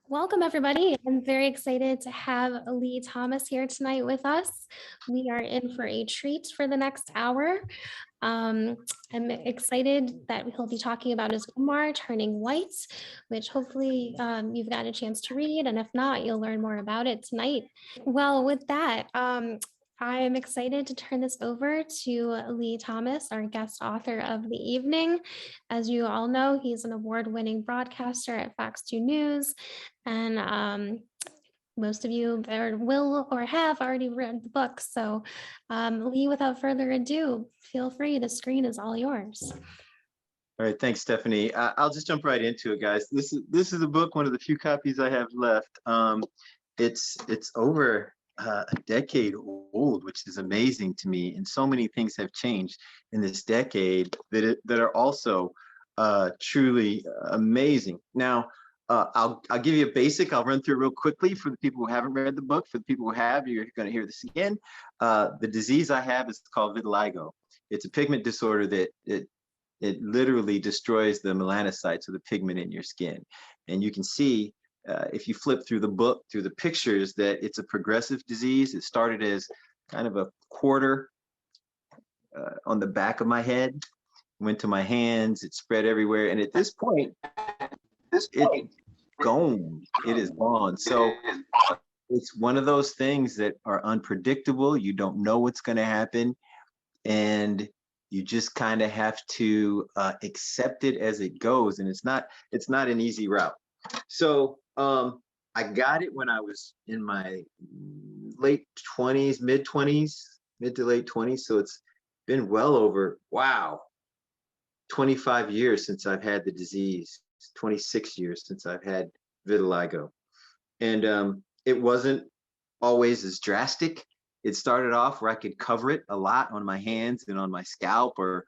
Welcome, everybody. I'm very excited to have Lee Thomas here tonight with us. We are in for a treat for the next hour. Um, I'm excited that he'll be talking about his memoir, Turning White, which hopefully you've got a chance to read. And if not, you'll learn more about it tonight. Well, with that, I'm excited to turn this over to Lee Thomas, our guest author of the evening. As you all know, he's an award-winning broadcaster at Fox 2 News, and most of you there will or have already read the book. So Lee, without further ado, feel free. The screen is all yours. All right, thanks, Stephanie. I'll just jump right into it, guys. This is a book, one of the few copies I have left. It's over a decade old, which is amazing to me, and so many things have changed in this decade that are also truly amazing. Now, I'll give you a basic. I'll run through it real quickly for the people who haven't read the book. For the people who have, you're going to hear this again. The disease I have is called vitiligo. It's a pigment disorder that it literally destroys the melanocytes, or the pigment in your skin. And you can see, if you flip through the book, through the pictures, that it's a progressive disease. It started as kind of a quarter on the back of my head, went to my hands, it spread everywhere. And at this point, it's gone. It is gone. So it's one of those things that are unpredictable. You don't know what's going to happen. And you just kind of have to accept it as it goes, and it's not an easy route. So I got it when I was in my late 20s, mid to late 20s. So it's been well over 25 years since I've had the disease. 26 years since I've had vitiligo, and it wasn't always as drastic. It started off where I could cover it a lot on my hands and on my scalp, or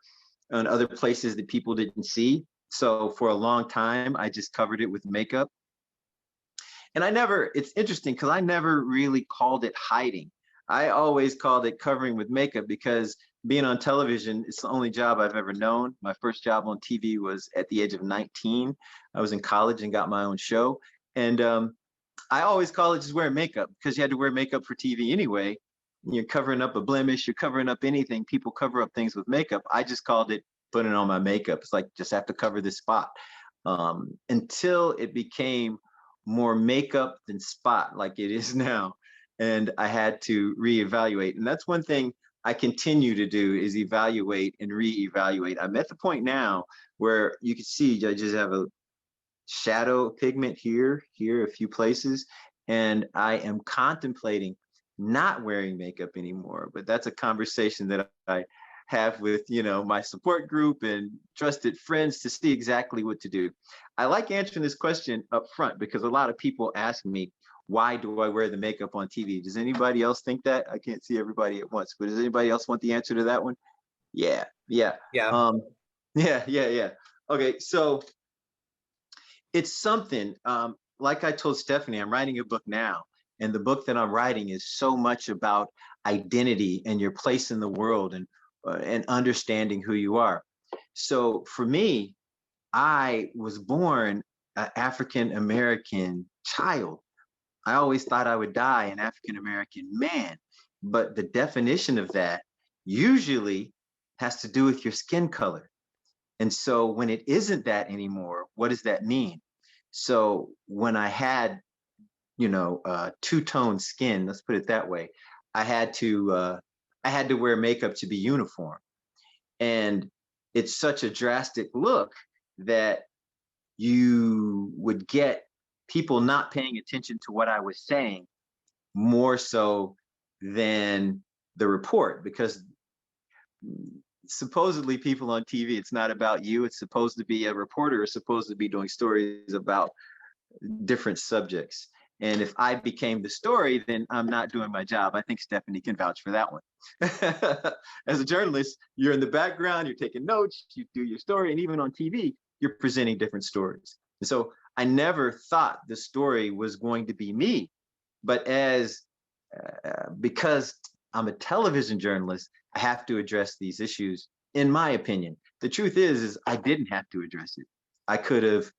on other places that people didn't see. So for a long time, I just covered it with makeup. And it's interesting because I never really called it hiding. I always called it covering with makeup, because being on television, it's the only job I've ever known. My first job on TV was at the age of 19. I was in college and got my own show. And I always call it just wearing makeup, because you had to wear makeup for TV anyway. You're covering up a blemish, you're covering up anything. People cover up things with makeup. I just called it putting on my makeup. It's like, just have to cover this spot. Until it became more makeup than spot, like it is now. And I had to reevaluate. And that's one thing I continue to do, is evaluate and reevaluate. I'm at the point now where you can see I just have a shadow pigment here, a few places. And I am contemplating not wearing makeup anymore. But that's a conversation that I have with, my support group and trusted friends to see exactly what to do. I like answering this question up front, because a lot of people ask me, why do I wear the makeup on TV? Does anybody else think that? I can't see everybody at once, but does anybody else want the answer to that one? Yeah. Yeah. Yeah. Okay, so it's something, like I told Stephanie, I'm writing a book now. And the book that I'm writing is so much about identity and your place in the world, and understanding who you are. So for me, I was born an African-American child. I always thought I would die an African-American man. But the definition of that usually has to do with your skin color. And so when it isn't that anymore, what does that mean? So when I had two-tone skin, let's put it that way, I had to wear makeup to be uniform. And it's such a drastic look that you would get people not paying attention to what I was saying, more so than the report, because supposedly people on TV, it's not about you. It's supposed to be, a reporter is supposed to be doing stories about different subjects. And if I became the story, then I'm not doing my job. I think Stephanie can vouch for that one. As a journalist, you're in the background, you're taking notes, you do your story, and even on TV, you're presenting different stories. And so I never thought the story was going to be me. But because I'm a television journalist, I have to address these issues, in my opinion. The truth is I didn't have to address it. I could have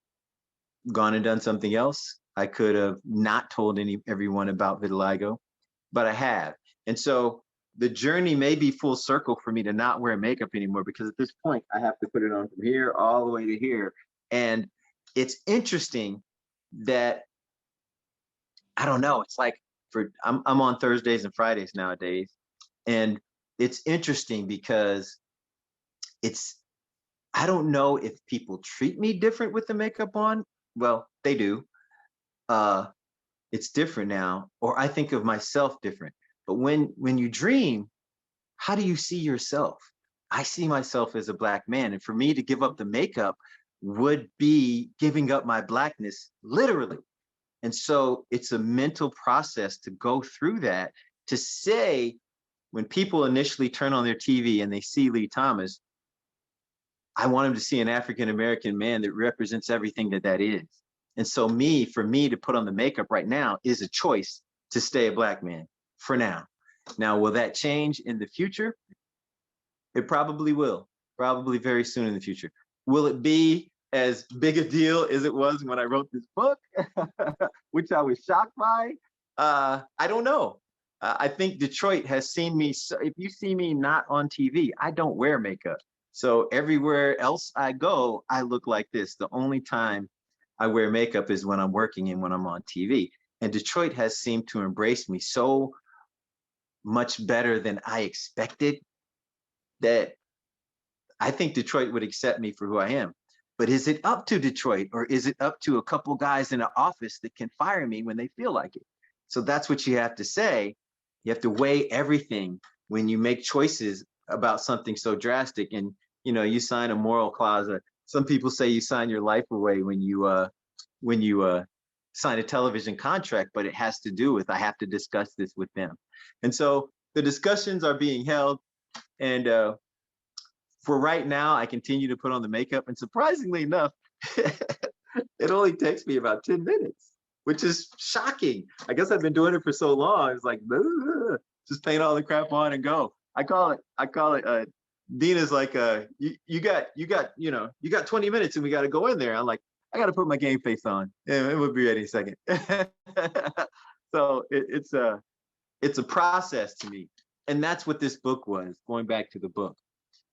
gone and done something else. I could have not told everyone about vitiligo, but I have. And so the journey may be full circle for me to not wear makeup anymore, because at this point I have to put it on from here all the way to here. And it's interesting that, I don't know, it's like, I'm on Thursdays and Fridays nowadays. And it's interesting because it's, I don't know if people treat me different with the makeup on. Well, they do. Uh, it's different now, or I think of myself different. But when you dream, how do you see yourself? I see myself as a Black man, and for me to give up the makeup would be giving up my Blackness, literally. And so it's a mental process to go through that, to say, when people initially turn on their TV and they see Lee Thomas, I want them to see an African American man that represents everything that is. And so for me to put on the makeup right now is a choice to stay a Black man for now. Now, will that change in the future? It probably will, probably very soon in the future. Will it be as big a deal as it was when I wrote this book, which I was shocked by? I don't know. I think Detroit has seen me. So if you see me not on TV, I don't wear makeup. So everywhere else I go, I look like this. The only time I wear makeup is when I'm working and when I'm on TV. And Detroit has seemed to embrace me so much better than I expected, that I think Detroit would accept me for who I am. But is it up to Detroit, or is it up to a couple guys in an office that can fire me when they feel like it? So that's what you have to say. You have to weigh everything when you make choices about something so drastic. And you sign a moral clause. Some people say you sign your life away when you sign a television contract, but it has to do with, I have to discuss this with them. And so the discussions are being held. And for right now, I continue to put on the makeup. And surprisingly enough, it only takes me about 10 minutes, which is shocking. I guess I've been doing it for so long. It's like, just paint all the crap on and go. I call it, Dina's like, you got 20 minutes and we got to go in there. I'm like, I got to put my game face on. Yeah, it will be ready in a second. So it's a process to me. And that's what this book was, going back to the book.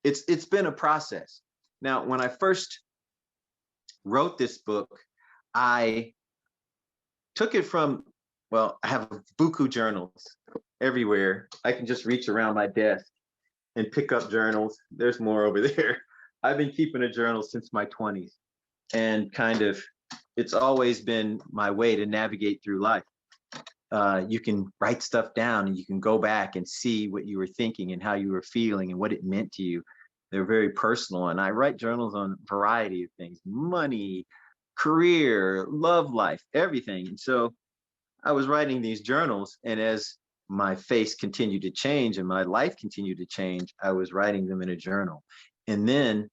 It's been a process. Now, when I first wrote this book, I took it from, well, I have buku journals everywhere. I can just reach around my desk and pick up journals. There's more over there. I've been keeping a journal since my 20s, and it's always been my way to navigate through life. You can write stuff down and you can go back and see what you were thinking and how you were feeling and what it meant to you. They're very personal. And I write journals on a variety of things: money, career, love life, everything. And so I was writing these journals, and as my face continued to change and my life continued to change, I was writing them in a journal. And then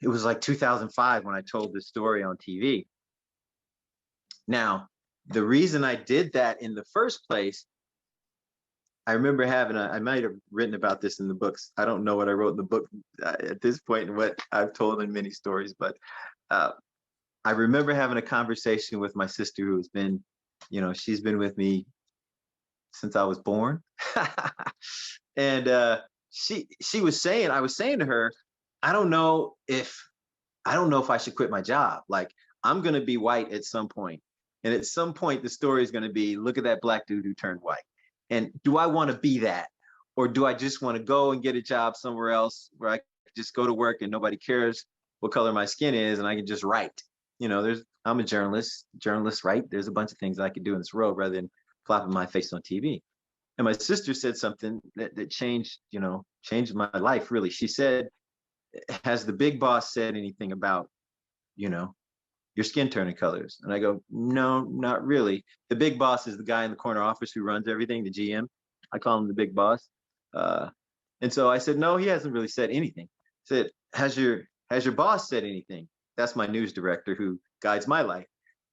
it was like 2005 when I told this story on TV. Now, the reason I did that in the first place, I remember I might have written about this in the books. I don't know what I wrote in the book at this point and what I've told in many stories, but I remember having a conversation with my sister, who has been, she's been with me since I was born. And she was saying, I was saying to her, I don't know if I should quit my job. Like, I'm going to be white at some point. And at some point, the story is going to be, look at that Black dude who turned white. And do I want to be that? Or do I just want to go and get a job somewhere else where I just go to work and nobody cares what color my skin is, and I can just write? I'm a journalist, right? There's a bunch of things I could do in this world rather than flopping my face on TV. And my sister said something that changed my life, really. She said, has the big boss said anything about, your skin turning colors? And I go, no, not really. The big boss is the guy in the corner office who runs everything, the GM. I call him the big boss. And so I said, no, he hasn't really said anything. I said, has your boss said anything? That's my news director who guides my life.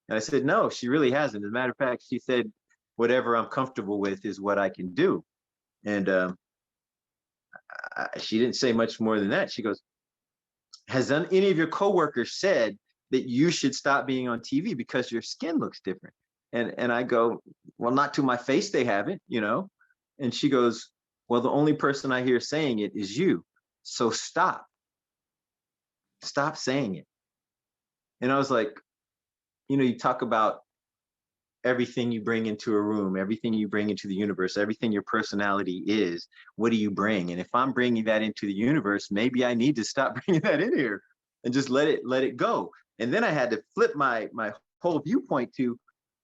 And I said, no, she really hasn't. As a matter of fact, she said, whatever I'm comfortable with is what I can do. And she didn't say much more than that. She goes, has any of your coworkers said that you should stop being on TV because your skin looks different. And I go, well, not to my face, they haven't, you know? And she goes, well, the only person I hear saying it is you. So stop saying it. And I was like, you know, you talk about everything you bring into a room, everything you bring into the universe, everything your personality is, what do you bring? And if I'm bringing that into the universe, maybe I need to stop bringing that in here and just let it go. And then I had to flip my whole viewpoint to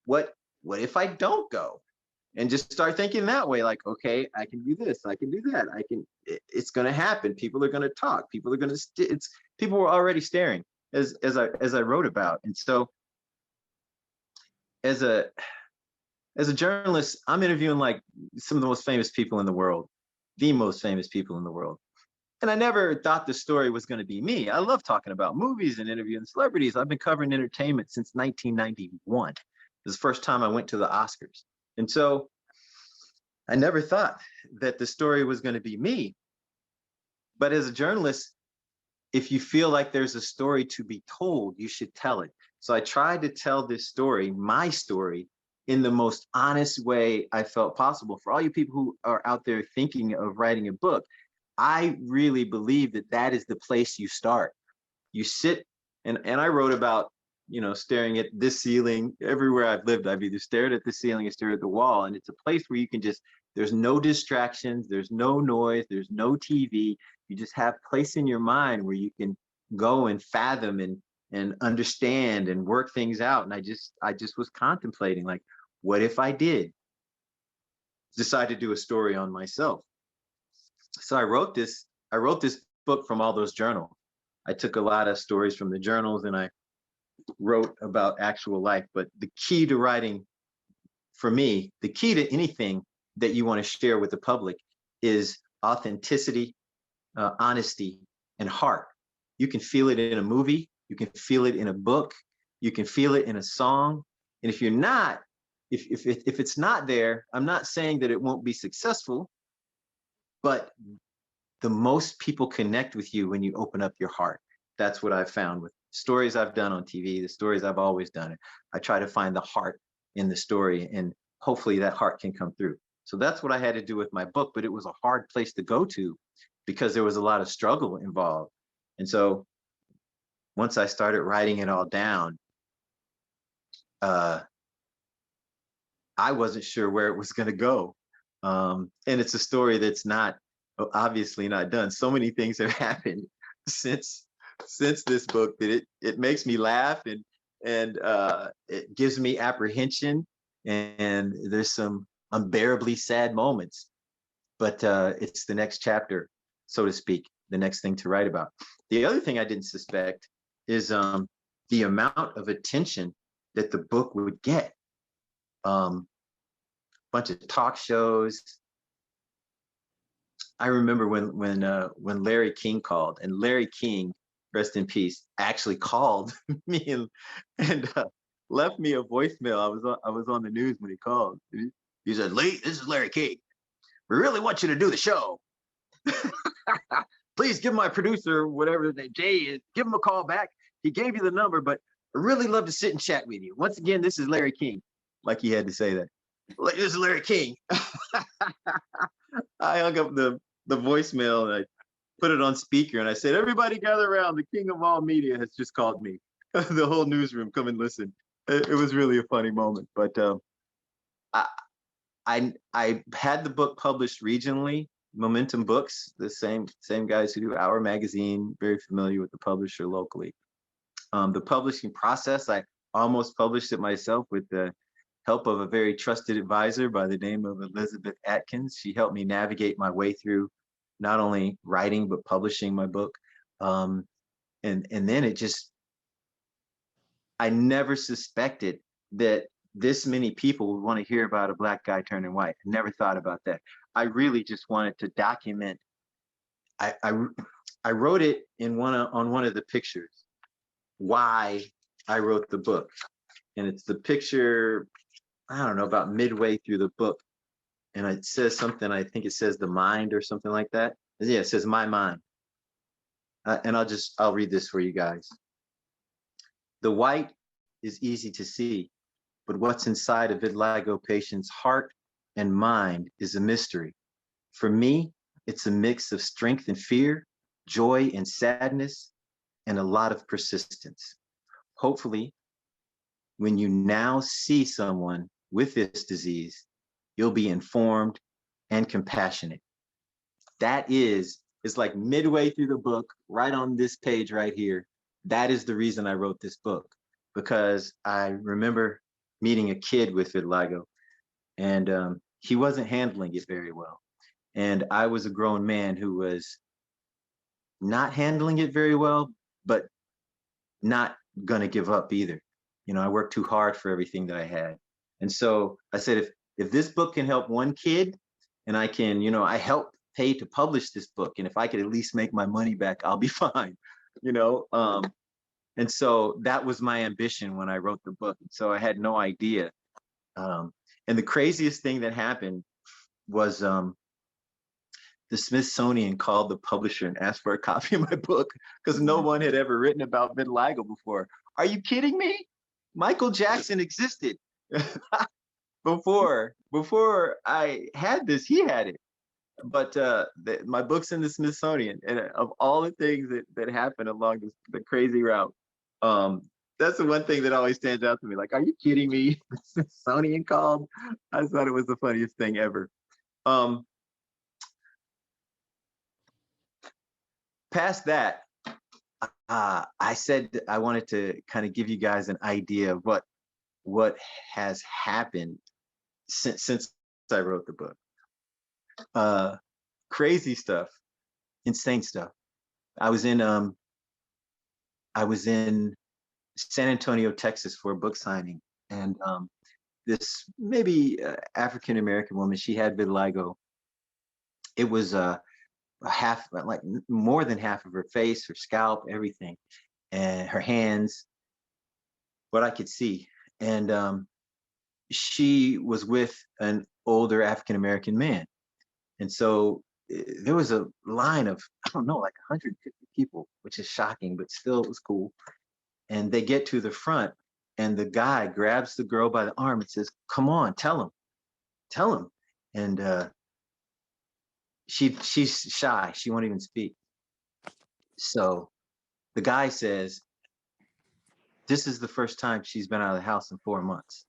what if I don't go? And just start thinking that way, like, okay, I can do this, I can do that, it's going to happen. People are going to talk. People are going to, people were already staring as I wrote about. And so as a journalist, I'm interviewing like some of the most famous people in the world, the most famous people in the world. And I never thought the story was going to be me. I love talking about movies and interviewing celebrities. I've been covering entertainment since 1991. It was the first time I went to the Oscars. And so I never thought that the story was going to be me. But as a journalist, if you feel like there's a story to be told, you should tell it. So I tried to tell this story, my story, in the most honest way I felt possible. For all you people who are out there thinking of writing a book, I really believe that that is the place you start. You sit, and I wrote about, you know, staring at this ceiling. Everywhere I've lived, I've either stared at the ceiling or stared at the wall. And it's a place where you can just, there's no distractions, there's no noise, there's no TV. You just have place in your mind where you can go and fathom and understand and work things out. And I just was contemplating, like, what if I did decide to do a story on myself? So I wrote this book from all those journals. I took a lot of stories from the journals and I wrote about actual life. But the key to writing, for me, the key to anything that you want to share with the public is authenticity, honesty, and heart. You can feel it in a movie, you can feel it in a book, you can feel it in a song. And if you're not, if it's not there, I'm not saying that it won't be successful, but the most people connect with you when you open up your heart. That's what I've found with stories I've done on TV, the stories I've always done. I try to find the heart in the story, and hopefully that heart can come through. So that's what I had to do with my book, but it was a hard place to go to because there was a lot of struggle involved. And so once I started writing it all down, I wasn't sure where it was going to go. And it's a story that's not, obviously not done. So many things have happened since this book that it makes me laugh, and it gives me apprehension, and there's some unbearably sad moments. But it's the next chapter, so to speak, the next thing to write about. The other thing I didn't suspect is the amount of attention that the book would get. Bunch of talk shows. I remember when Larry King called, and Larry King, rest in peace, actually called me and left me a voicemail. I was on the news when he called. He said, "Lee, this is Larry King. We really want you to do the show. Please give my producer, whatever his name, Jay is, give him a call back. He gave you the number, but I really love to sit and chat with you. Once again, this is Larry King." Like he had to say that. Like, this is Larry King. I hung up the voicemail and I put it on speaker and I said, "Everybody gather around. The king of all media has just called me." The whole newsroom, come and listen. It was really a funny moment. But I had the book published regionally, Momentum Books, the same guys who do Our Magazine, very familiar with the publisher locally. The publishing process, I almost published it myself with the help of a very trusted advisor by the name of Elizabeth Atkins. She helped me navigate my way through not only writing, but publishing my book. And then it just, I never suspected that this many people would want to hear about a Black guy turning white. I never thought about that. I really just wanted to document. I wrote it on one of the pictures, why I wrote the book. And it's the picture, I don't know, about midway through the book. And it says something, I think it says the mind or something like that. Yeah, it says my mind. And I'll read this for you guys. The white is easy to see, but what's inside a vitiligo patient's heart and mind is a mystery. For me, it's a mix of strength and fear, joy and sadness, and a lot of persistence. Hopefully, when you now see someone with this disease, you'll be informed and compassionate. That is, it's like midway through the book, right on this page right here. That is the reason I wrote this book, because I remember meeting a kid with vitiligo, and he wasn't handling it very well. And I was a grown man who was not handling it very well, but not gonna give up either. You know, I worked too hard for everything that I had. And so I said, if this book can help one kid, and I can, you know, I helped pay to publish this book, and if I could at least make my money back, I'll be fine, you know. And so that was my ambition when I wrote the book. And so I had no idea. And the craziest thing that happened was the Smithsonian called the publisher and asked for a copy of my book, because no one had ever written about vitiligo before. Are you kidding me? Michael Jackson existed before I had this. He had it, but my book's in the Smithsonian, and of all the things that happened along the crazy route, that's the one thing that always stands out to me. Like, are you kidding me? The Smithsonian called. I just thought it was the funniest thing ever. Past that, I said I wanted to kind of give you guys an idea of what has happened since I wrote the book. Crazy stuff, insane stuff. I was in San Antonio, Texas for a book signing, and this maybe African American woman, she had vitiligo. It was half, like more than half of her face, her scalp, everything, and her hands, what I could see. And she was with an older African American man. And so there was a line of, I don't know, like 150 people, which is shocking, but still it was cool. And they get to the front, and the guy grabs the girl by the arm and says, "Come on, tell him." And she's shy. She won't even speak. So the guy says, this is the first time she's been out of the house in 4 months.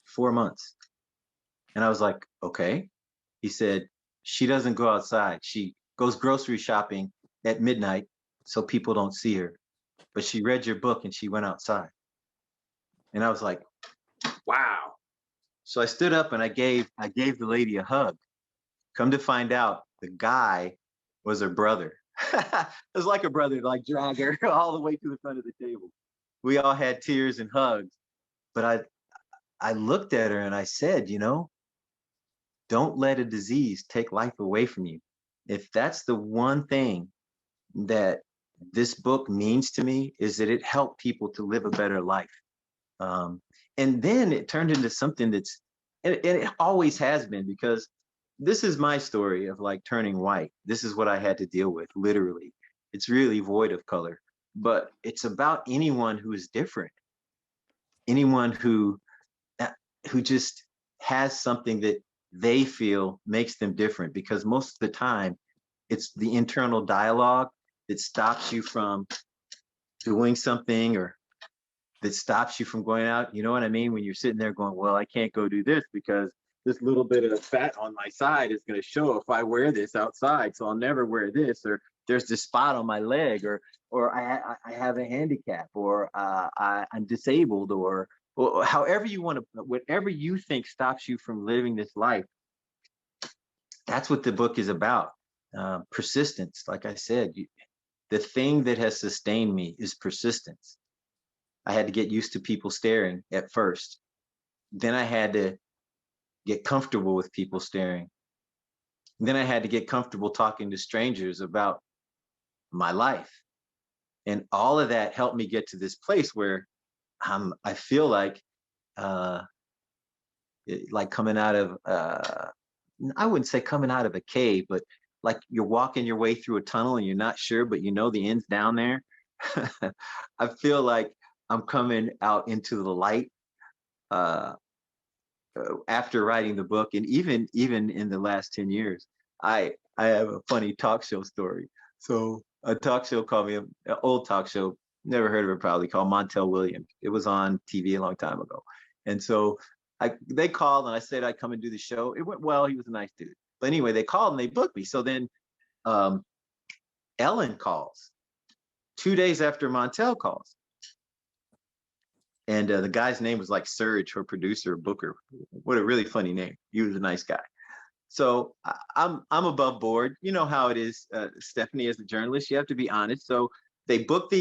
4 months. And I was like, okay. He said, she doesn't go outside. She goes grocery shopping at midnight so people don't see her. But she read your book and she went outside. And I was like, wow. So I stood up and I gave the lady a hug. Come to find out, the guy was her brother. It was like a brother, like drag her all the way to the front of the table. We all had tears and hugs. But I looked at her and I said, you know, don't let a disease take life away from you. If that's the one thing that this book means to me, is that it helped people to live a better life. And then it turned into something that's, and it always has been, because this is my story of like turning white. This is what I had to deal with, literally. It's really void of color, but it's about anyone who is different, anyone who just has something that they feel makes them different, because most of the time it's the internal dialogue that stops you from doing something, or that stops you from going out. You know what I mean? When you're sitting there going, well, I can't go do this because this little bit of fat on my side is going to show if I wear this outside, so I'll never wear this. Or there's this spot on my leg, or I have a handicap, or I'm disabled, or however you want to, whatever you think stops you from living this life. That's what the book is about. Persistence. Like I said, the thing that has sustained me is persistence. I had to get used to people staring at first. Then I had to get comfortable with people staring. Then I had to get comfortable talking to strangers about my life. And all of that helped me get to this place where I feel like coming out of, I wouldn't say coming out of a cave, but like you're walking your way through a tunnel and you're not sure, but you know the end's down there. I feel like I'm coming out into the light uh, after writing the book, and even in the last 10 years, I have a funny talk show story. So a talk show called me, an old talk show, never heard of it probably, called Montel Williams. It was on TV a long time ago. And so they called and I said I'd come and do the show. It went well. He was a nice dude. But anyway, they called and they booked me. So then um, Ellen calls 2 days after Montel calls. And the guy's name was like Serge, her producer, Booker. What a really funny name. He was a nice guy. So I'm above board. You know how it is, Stephanie, as a journalist, you have to be honest. So they booked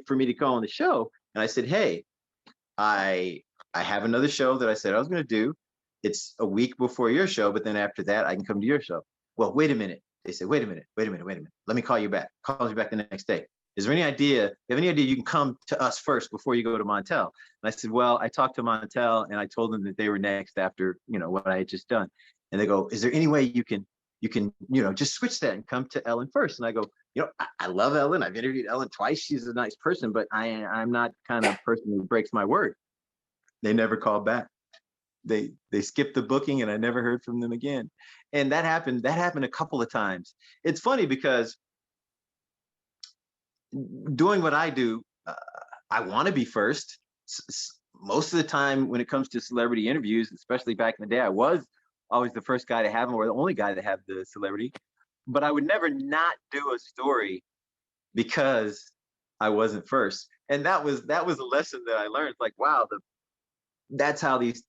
for me to go on the show, and I said, hey, I I have another show that I said I was going to do. It's a week before your show, but then after that, I can come to your show. Well, wait a minute. They said, wait a minute, wait a minute, wait a minute. Let me call you back. Calls you back the next day. Is there any idea? You have any idea you can come to us first before you go to Montel? And I said, well, I talked to Montel and I told them that they were next after, what I had just done. And they go, is there any way you can, just switch that and come to Ellen first? And I go, I love Ellen. I've interviewed Ellen twice. She's a nice person, but I'm not kind of person who breaks my word. They never called back. They skipped the booking and I never heard from them again. And that happened a couple of times. It's funny because doing what I do, I want to be first. Most of the time when it comes to celebrity interviews, especially back in the day, I was always the first guy to have them or the only guy to have the celebrity. But I would never not do a story because I wasn't first. And that was a lesson that I learned. Like, wow, that's how these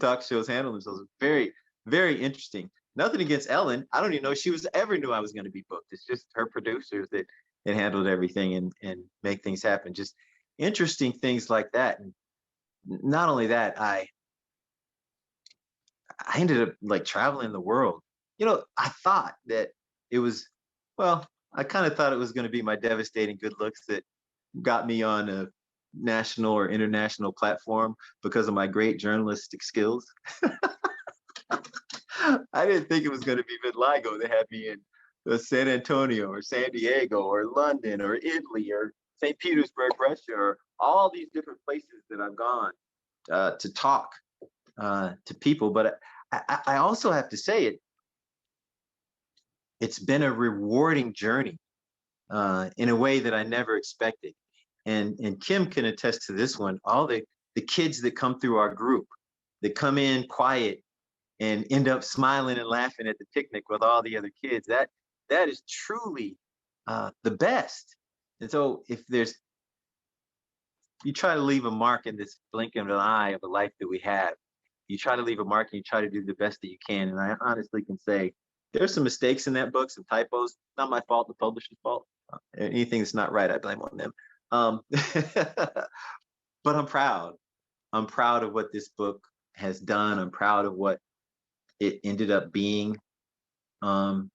talk shows handle themselves. Very, very interesting. Nothing against Ellen. I don't even know if she was ever knew I was going to be booked. It's just her producers that handled everything and make things happen. Just interesting things like that. And not only that, I ended up like traveling the world. I thought that it was, well, I kind of thought it was going to be my devastating good looks that got me on a national or international platform because of my great journalistic skills. I didn't think it was going to be vitiligo. They had me in San Antonio or San Diego or London or Italy or St. Petersburg, Russia, or all these different places that I've gone to talk to people. But I also have to say it's been a rewarding journey in a way that I never expected. And Kim can attest to this one. All the kids that come through our group, that come in quiet and end up smiling and laughing at the picnic with all the other kids, that is truly the best. And so you try to leave a mark in this blink of an eye of the life that we have. You try to leave a mark and you try to do the best that you can. And I honestly can say there's some mistakes in that book, some typos. Not my fault, the publisher's fault. Anything that's not right, I blame on them. But I'm proud. I'm proud of what this book has done. I'm proud of what it ended up being. And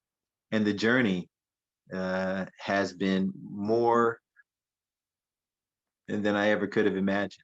the journey has been more than I ever could have imagined.